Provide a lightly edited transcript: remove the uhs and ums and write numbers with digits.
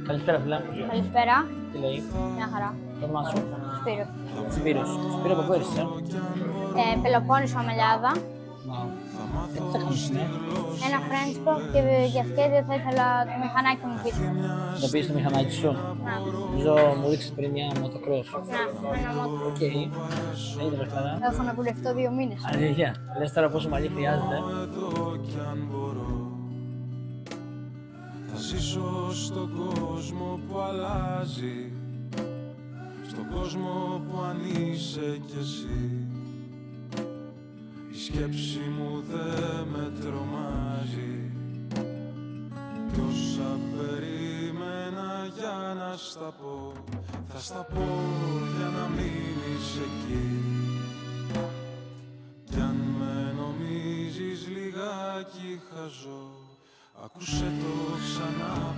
Καλησπέρα, φίλε. Καλησπέρα. Τι λέει? Μια χαρά. Το όνομά σου? Σπύρος. Σπύρος. Σπύρο, από πού έρχεσαι? Πελοπόννησο, Αμελιάδα. Τι θα κάνεις, ναι? Ένα φρέντσκο και για σχέδιο θα ήθελα το μηχανάκι μου πίσω. Να πεις το μηχανάκι σου. Ναι. Νομίζω μου δείξεις πριν μια motocross. Ναι, ένα μόνο. Οκ. Έγινε προσφέρα. Έχω να κουρευτώ 2 μήνες. Αλήθεια. Λες τώρα πόσο μαλλί χρειάζεται. Θα ζήσω στον κόσμο που αλλάζει, στον κόσμο που αν είσαι κι εσύ. Η σκέψη μου δεν με τρομάζει, κι όσα περίμενα για να στα πω, θα στα πω για να μείνεις εκεί. Κι αν με νομίζεις λιγάκι χαζό, ακούσε το ξανά.